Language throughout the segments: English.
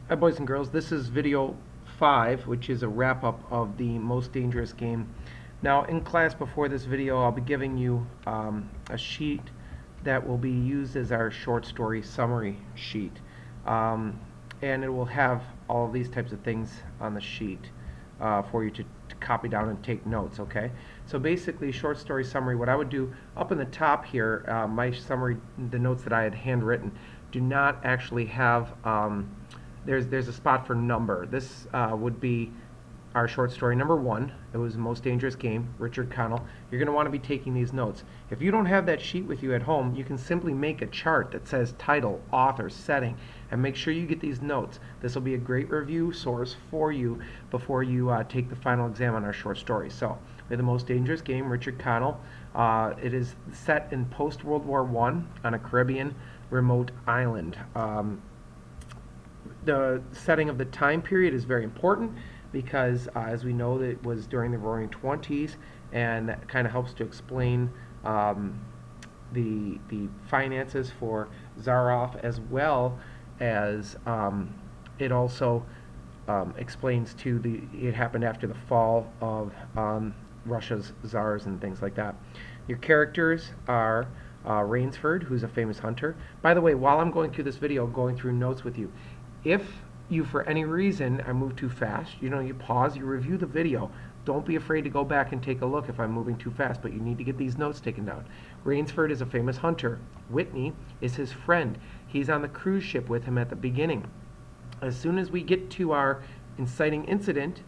Hi boys and girls, this is video 5, which is a wrap-up of the Most Dangerous Game. Now in class before this video I'll be giving you a sheet that will be used as our short story summary sheet. And it will have all of these types of things on the sheet for you to copy down and take notes, okay? So basically, short story summary, what I would do up in the top here, my summary, the notes that I had handwritten, do not actually have there's a spot for number. This would be our short story number 1. It was the Most Dangerous Game, Richard Connell. You're going to want to be taking these notes. If you don't have that sheet with you at home, you can simply make a chart that says title, author, setting, and make sure you get these notes. This will be a great review source for you before you take the final exam on our short story. So, we have the Most Dangerous Game, Richard Connell. It is set in post-World War I on a Caribbean remote island. The setting of the time period is very important because, as we know, that it was during the Roaring Twenties, and that kind of helps to explain the finances for Zaroff, as well as it also explains it happened after the fall of Russia's czars and things like that. Your characters are Rainsford, who's a famous hunter. By the way, while I'm going through this video, going through notes with you, if you, for any reason, I move too fast, you pause, you review the video. Don't be afraid to go back and take a look if I'm moving too fast, but you need to get these notes taken down. Rainsford is a famous hunter. Whitney is his friend. He's on the cruise ship with him at the beginning. As soon as we get to our inciting incident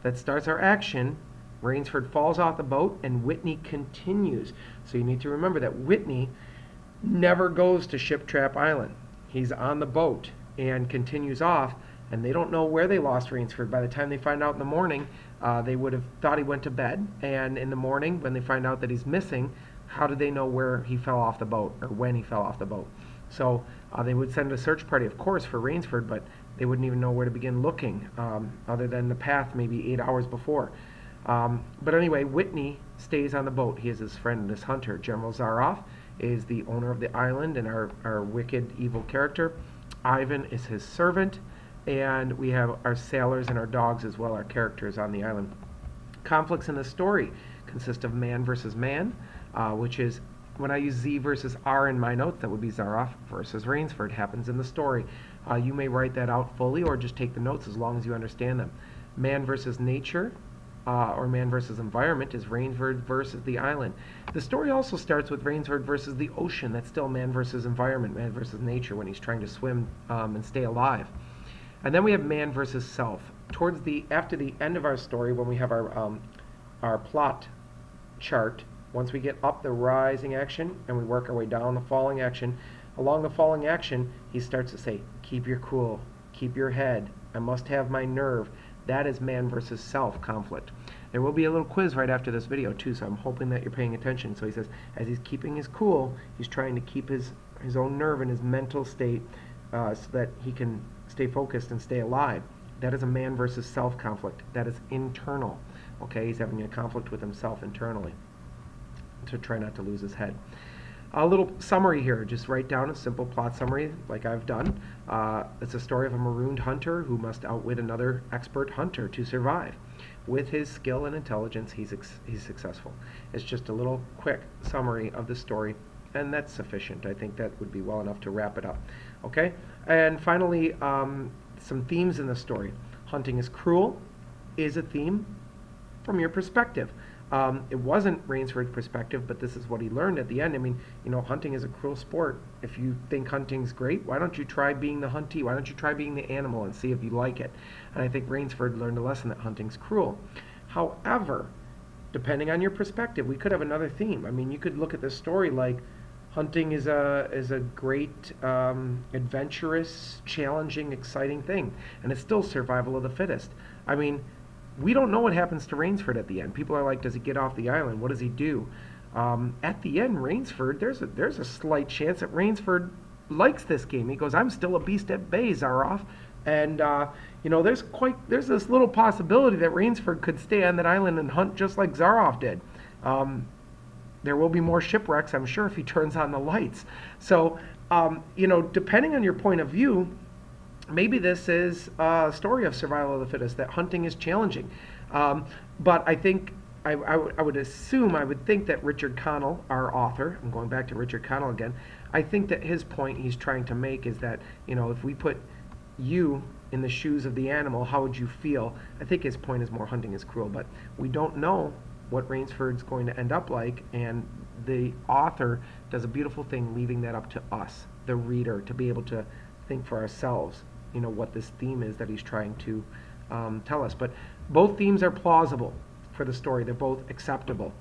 that starts our action, Rainsford falls off the boat and Whitney continues. So you need to remember that Whitney never goes to Ship Trap Island. He's on the boat and continues off, and they don't know where they lost Rainsford. By the time they find out in the morning, they would have thought he went to bed, and in the morning when they find out that he's missing, how do they know where he fell off the boat or when he fell off the boat? So they would send a search party, of course, for Rainsford, but they wouldn't even know where to begin looking other than the path maybe 8 hours before. But anyway, Whitney stays on the boat. He is his friend, this hunter. General Zaroff is the owner of the island and our wicked, evil character. Ivan is his servant, and we have our sailors and our dogs as well, our characters on the island. Conflicts in the story consist of man versus man, which is, when I use Z versus R in my notes, that would be Zaroff versus Rainsford, happens in the story. You may write that out fully or just take the notes as long as you understand them. Man versus nature, or man versus environment, is Rainsford versus the island. The story also starts with Rainsford versus the ocean. That's still man versus environment, man versus nature, when he's trying to swim and stay alive. And then we have man versus self. After the end of our story, when we have our plot chart, once we get up the rising action and we work our way down the falling action, along the falling action, he starts to say, keep your cool, keep your head, I must have my nerve. That is man versus self conflict. There will be a little quiz right after this video too, so I'm hoping that you're paying attention. So he says, as he's keeping his cool, he's trying to keep his own nerve and his mental state so that he can stay focused and stay alive. That is a man versus self conflict. That is internal. Okay, he's having a conflict with himself internally to try not to lose his head. A little summary here. Just write down a simple plot summary like I've done. It's a story of a marooned hunter who must outwit another expert hunter to survive. With his skill and intelligence, he's successful. It's just a little quick summary of the story, and that's sufficient. I think that would be well enough to wrap it up. Okay? And finally, some themes in the story. Hunting is cruel is a theme from your perspective. It wasn't Rainsford's perspective, but this is what he learned at the end. I mean, hunting is a cruel sport. If you think hunting's great, why don't you try being the huntee? Why don't you try being the animal and see if you like it? And I think Rainsford learned a lesson that hunting's cruel. However, depending on your perspective, we could have another theme. I mean, you could look at this story like hunting is a great, adventurous, challenging, exciting thing, and it's still survival of the fittest. I mean, we don't know what happens to Rainsford at the end. People are like, does he get off the island? What does he do? At the end, Rainsford, there's a slight chance that Rainsford likes this game. He goes, I'm still a beast at bay, Zaroff. And, there's this little possibility that Rainsford could stay on that island and hunt just like Zaroff did. There will be more shipwrecks, I'm sure, if he turns on the lights. So, depending on your point of view, maybe this is a story of survival of the fittest, that hunting is challenging. But I think, I would think that Richard Connell, our author, I'm going back to Richard Connell again, I think that his point he's trying to make is that, you know, if we put you in the shoes of the animal, how would you feel? I think his point is more hunting is cruel, but we don't know what Rainsford's going to end up like, and the author does a beautiful thing leaving that up to us, the reader, to be able to think for ourselves, you know, what this theme is that he's trying to tell us. But both themes are plausible for the story. They're both acceptable.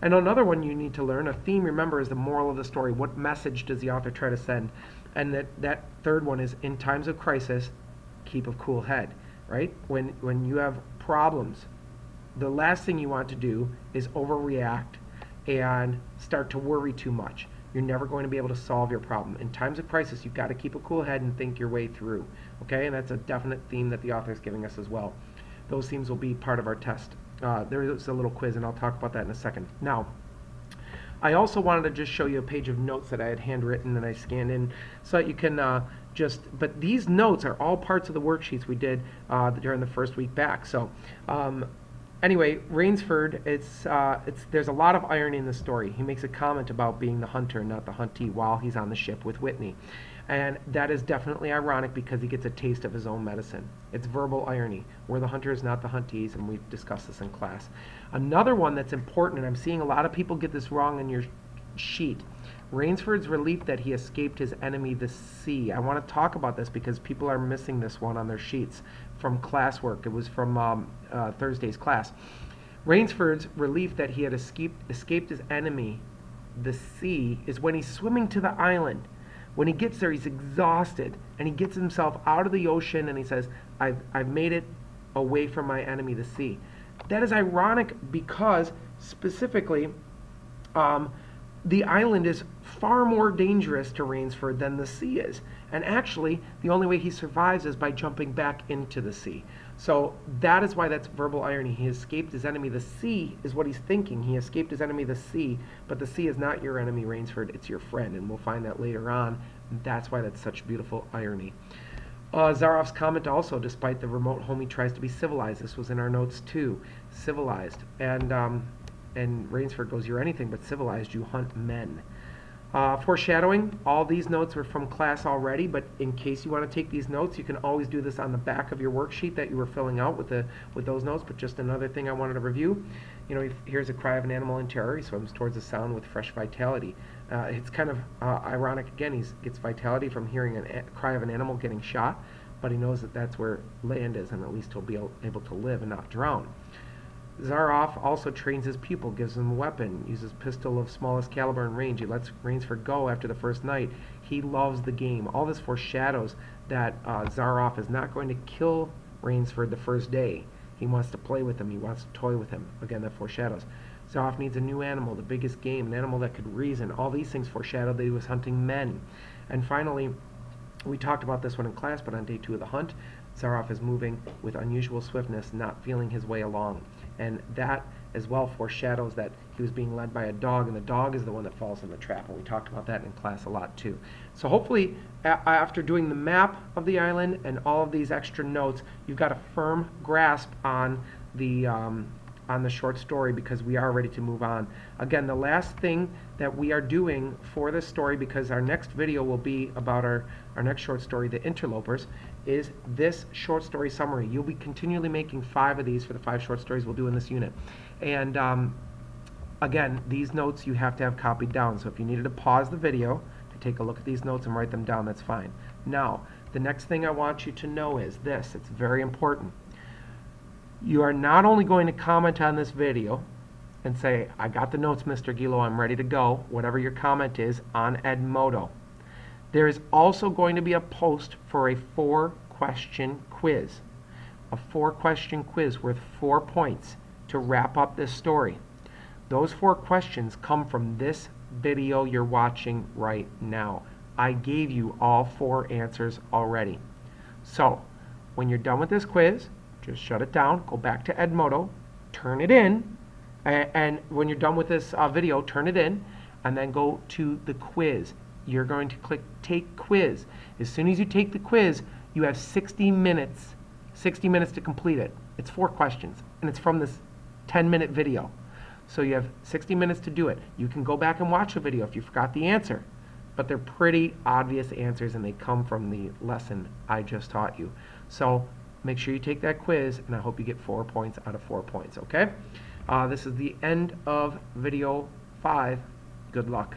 And another one you need to learn, a theme, remember, is the moral of the story. What message does the author try to send? And that third one is, in times of crisis, keep a cool head, right? When you have problems, the last thing you want to do is overreact and start to worry too much. You're never going to be able to solve your problem. In times of crisis, you've got to keep a cool head and think your way through, okay? And that's a definite theme that the author is giving us as well. Those themes will be part of our test. There is a little quiz, and I'll talk about that in a second. Now, I also wanted to just show you a page of notes that I had handwritten and I scanned in so that you can but these notes are all parts of the worksheets we did during the first week back. So anyway, Rainsford, there's a lot of irony in the story. He makes a comment about being the hunter, not the huntee, while he's on the ship with Whitney. And that is definitely ironic because he gets a taste of his own medicine. It's verbal irony. We're the hunters, not the huntees, and we've discussed this in class. Another one that's important, and I'm seeing a lot of people get this wrong in your sheet, Rainsford's relief that he escaped his enemy, the sea. I want to talk about this because people are missing this one on their sheets from classwork. It was from Thursday's class. Rainsford's relief that he had escaped his enemy, the sea, is when he's swimming to the island. When he gets there, he's exhausted, and he gets himself out of the ocean, and he says, I've made it away from my enemy, the sea. That is ironic because, specifically, the island is far more dangerous to Rainsford than the sea is. And actually, the only way he survives is by jumping back into the sea. So that is why that's verbal irony. He escaped his enemy. The sea is what he's thinking. He escaped his enemy, the sea, but the sea is not your enemy, Rainsford. It's your friend, and we'll find that later on. And that's why that's such beautiful irony. Zaroff's comment also, despite the remote home, he tries to be civilized. This was in our notes too. Civilized. And Rainsford goes, you're anything but civilized. You hunt men. Foreshadowing, all these notes were from class already, but in case you want to take these notes, you can always do this on the back of your worksheet that you were filling out with those notes. But just another thing I wanted to review, you know, here's a cry of an animal in terror. He swims towards the sound with fresh vitality. It's kind of ironic again. He gets vitality from hearing a cry of an animal getting shot, but he knows that that's where land is, and at least he'll be able to live and not drown. Zaroff also trains his pupil, gives him a weapon, uses pistol of smallest caliber and range. He lets Rainsford go after the first night. He loves the game. All this foreshadows that Zaroff is not going to kill Rainsford the first day. He wants to play with him. He wants to toy with him. Again, that foreshadows. Zaroff needs a new animal, the biggest game, an animal that could reason. All these things foreshadowed that he was hunting men. And finally, we talked about this one in class, but on day 2 of the hunt, Zaroff is moving with unusual swiftness, not feeling his way along. And that as well foreshadows that he was being led by a dog, and the dog is the one that falls in the trap. And we talked about that in class a lot too. So hopefully, after doing the map of the island and all of these extra notes, you've got a firm grasp on the short story, because we are ready to move on. Again, the last thing that we are doing for this story, because our next video will be about our next short story, The Interlopers, is this short story summary. You'll be continually making 5 of these for the 5 short stories we'll do in this unit. And again, these notes you have to have copied down. So if you needed to pause the video to take a look at these notes and write them down, that's fine. Now, the next thing I want you to know is this. It's very important. You are not only going to comment on this video and say, I got the notes, Mr. Gilo, I'm ready to go, whatever your comment is, on Edmodo. There is also going to be a post for a 4-question quiz. A 4-question quiz worth 4 points to wrap up this story. Those 4 questions come from this video you're watching right now. I gave you all 4 answers already. So, when you're done with this quiz, just shut it down, go back to Edmodo, turn it in, and when you're done with this video, turn it in, and then go to the quiz. You're going to click Take Quiz. As soon as you take the quiz, You have 60 minutes to complete it. It's 4 questions, and it's from this 10-minute video. So you have 60 minutes to do it. You can go back and watch a video if you forgot the answer, but they're pretty obvious answers, and they come from the lesson I just taught you. So make sure you take that quiz, and I hope you get 4 points out of 4 points, okay? This is the end of video 5. Good luck.